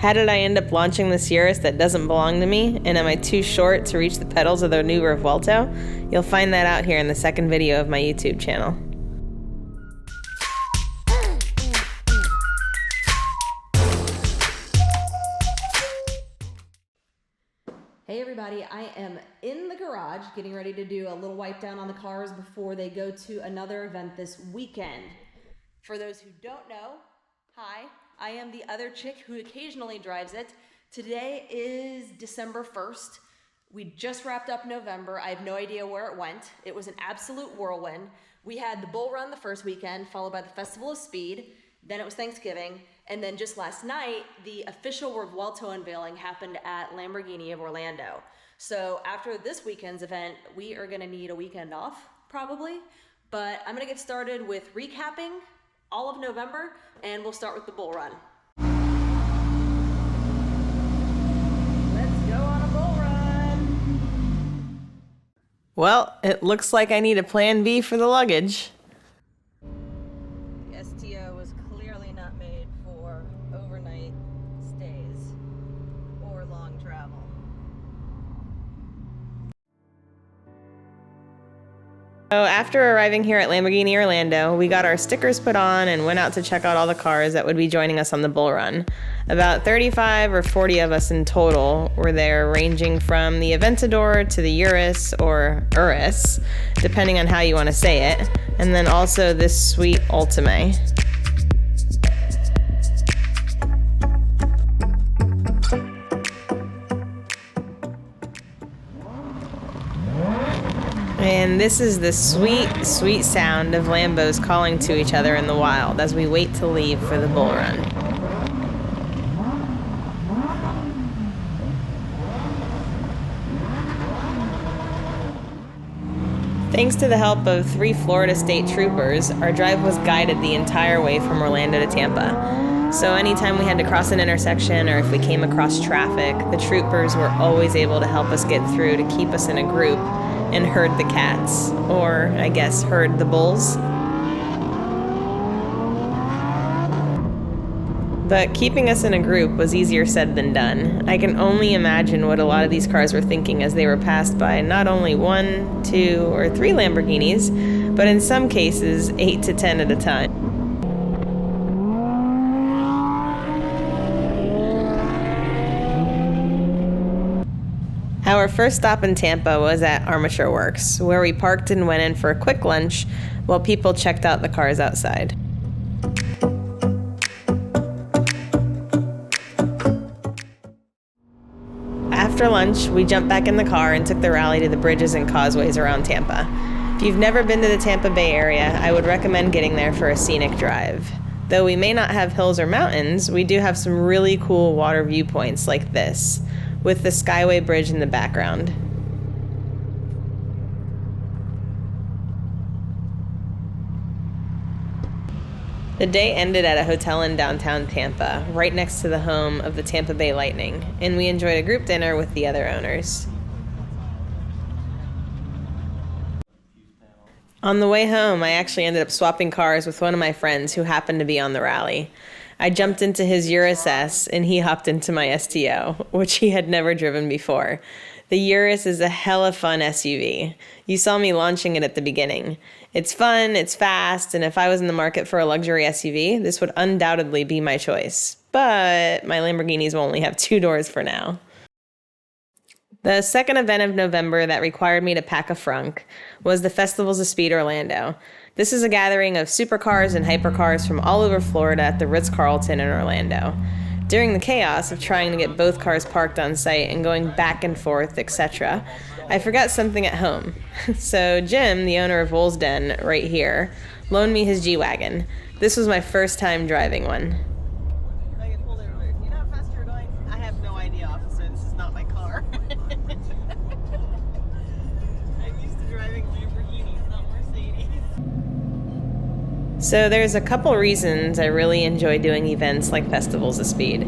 How did I end up launching this Urus that doesn't belong to me? And am I too short to reach the pedals of the new Revuelto? You'll find that out here in the second video of my YouTube channel. Hey everybody, I am in the garage getting ready to do a little wipe down on the cars before they go to another event this weekend. For those who don't know, hi, I am the other chick who occasionally drives it. Today is December 1st. We just wrapped up November. I have no idea where it went. It was an absolute whirlwind. We had the Bull Run the first weekend, followed by the Festival of Speed. Then it was Thanksgiving. And then just last night, the official Revuelto unveiling happened at Lamborghini of Orlando. So after this weekend's event, we are gonna need a weekend off, probably. But I'm gonna get started with recapping all of November, and we'll start with the Bull Run. Let's go on a Bull Run! Well, it looks like I need a plan B for the luggage. The STO was clearly not made for overnight stays or long travel. So after arriving here at Lamborghini Orlando, we got our stickers put on and went out to check out all the cars that would be joining us on the Bull Run. About 35 or 40 of us in total were there, ranging from the Aventador to the Urus or Urus, depending on how you want to say it, and then also this sweet Ultime. And this is the sweet, sweet sound of Lambos calling to each other in the wild as we wait to leave for the Bull Run. Thanks to the help of 3 Florida State Troopers, our drive was guided the entire way from Orlando to Tampa. So anytime we had to cross an intersection or if we came across traffic, the troopers were always able to help us get through to keep us in a group and herd the cats, or I guess herd the bulls. But keeping us in a group was easier said than done. I can only imagine what a lot of these cars were thinking as they were passed by not only 1, 2, or 3 Lamborghinis, but in some cases 8 to 10 at a time. Our first stop in Tampa was at Armature Works, where we parked and went in for a quick lunch while people checked out the cars outside. After lunch, we jumped back in the car and took the rally to the bridges and causeways around Tampa. If you've never been to the Tampa Bay area, I would recommend getting there for a scenic drive. Though we may not have hills or mountains, we do have some really cool water viewpoints like this, with the Skyway Bridge in the background. The day ended at a hotel in downtown Tampa, right next to the home of the Tampa Bay Lightning, and we enjoyed a group dinner with the other owners. On the way home, I actually ended up swapping cars with one of my friends who happened to be on the rally. I jumped into his Urus S and he hopped into my STO, which he had never driven before. The Urus is a hella fun SUV. You saw me launching it at the beginning. It's fun, it's fast, and if I was in the market for a luxury SUV, this would undoubtedly be my choice. But my Lamborghinis will only have 2 doors for now. The second event of November that required me to pack a frunk was the Festivals of Speed Orlando. This is a gathering of supercars and hypercars from all over Florida at the Ritz-Carlton in Orlando. During the chaos of trying to get both cars parked on site and going back and forth, etc., I forgot something at home. So Jim, the owner of Wol's Den right here, loaned me his G-Wagon. This was my first time driving one. You know how fast you're going? I have no idea, officer. This is not my car. I'm used to driving Lamborghinis, not Mercedes. So there's a couple reasons I really enjoy doing events like Festivals of Speed.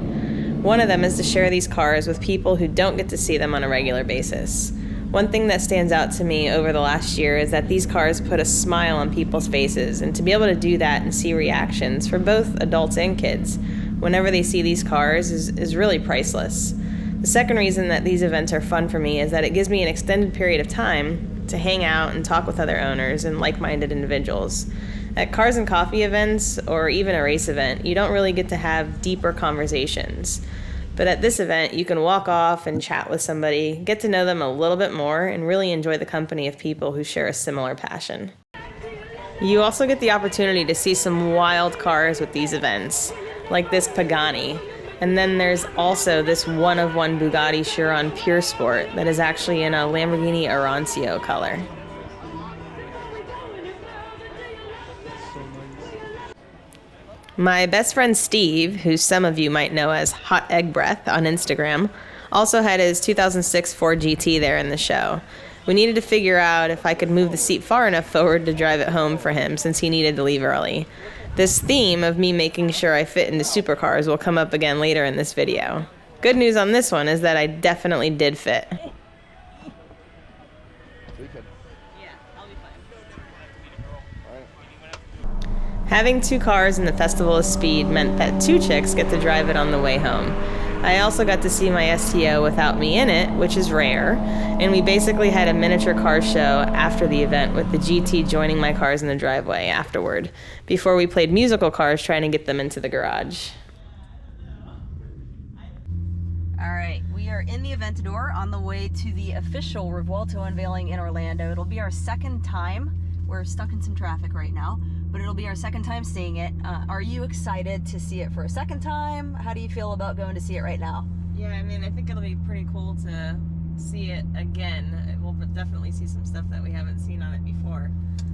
One of them is to share these cars with people who don't get to see them on a regular basis. One thing that stands out to me over the last year is that these cars put a smile on people's faces, and to be able to do that and see reactions for both adults and kids whenever they see these cars is really priceless. The second reason that these events are fun for me is that it gives me an extended period of time to hang out and talk with other owners and like-minded individuals. At cars and coffee events, or even a race event, you don't really get to have deeper conversations. But at this event, you can walk off and chat with somebody, get to know them a little bit more, and really enjoy the company of people who share a similar passion. You also get the opportunity to see some wild cars with these events, like this Pagani. And then there's also this one-of-one Bugatti Chiron Pure Sport that is actually in a Lamborghini Arancio color. My best friend Steve, who some of you might know as Hot Egg Breath on Instagram, also had his 2006 Ford GT there in the show. We needed to figure out if I could move the seat far enough forward to drive it home for him since he needed to leave early. This theme of me making sure I fit into supercars will come up again later in this video. Good news on this one is that I definitely did fit. Yeah, I'll be fine. Having two cars in the Festival of Speed meant that two chicks get to drive it on the way home. I also got to see my STO without me in it, which is rare, and we basically had a miniature car show after the event with the GT joining my cars in the driveway afterward, before we played musical cars trying to get them into the garage. All right, we are in the Aventador on the way to the official Revuelto unveiling in Orlando. It'll be our second time. We're stuck in some traffic right now, but it'll be our second time seeing it. Are you excited to see it for a second time? How do you feel about going to see it right now? Yeah, I mean, I think it'll be pretty cool to see it again. We'll definitely see some stuff that we haven't seen on it before.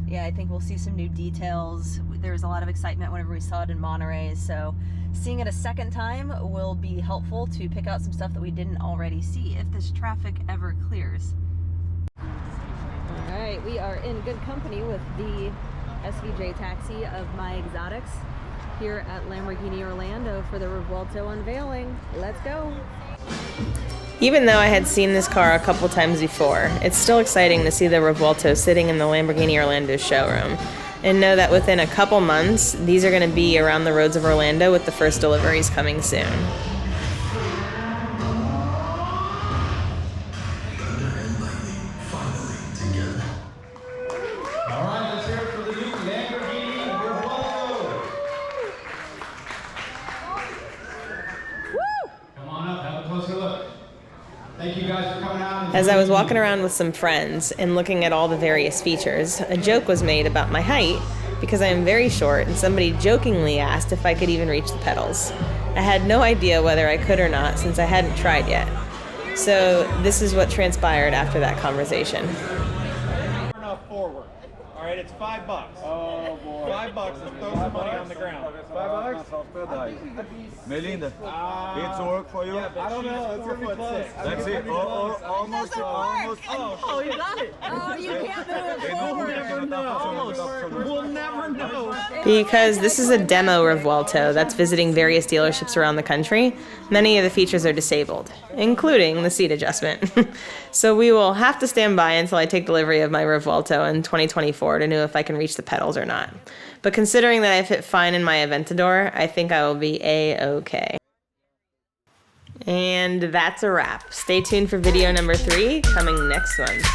Yeah, I think we'll see some new details. There was a lot of excitement whenever we saw it in Monterey, so seeing it a second time will be helpful to pick out some stuff that we didn't already see if this traffic ever clears. All right, we are in good company with the SVJ taxi of My Exotics here at Lamborghini Orlando for the Revuelto unveiling. Let's go. Even though I had seen this car a couple times before, it's still exciting to see the Revuelto sitting in the Lamborghini Orlando showroom, and know that within a couple months, these are going to be around the roads of Orlando with the first deliveries coming soon. Thank you guys for coming out. As I was walking around with some friends and looking at all the various features, a joke was made about my height because I am very short, and somebody jokingly asked if I could even reach the pedals. I had no idea whether I could or not since I hadn't tried yet. So this is what transpired after that conversation. Enough forward. All right, it's $5. Oh boy. $5. Let's throw some money on the ground. $5? Melinda, it's work for you? I don't know. It's gonna be close. Let's see. Almost. Oh, you got it. Oh, you can't move it forward. We'll never know. Because this is a demo Revuelto that's visiting various dealerships around the country, many of the features are disabled, including the seat adjustment. So we will have to stand by until I take delivery of my Revuelto in 2024 to know if I can reach the pedals or not. But considering that I fit fine in my Aventador, I think I will be A-okay. And that's a wrap. Stay tuned for video number 3 coming next month.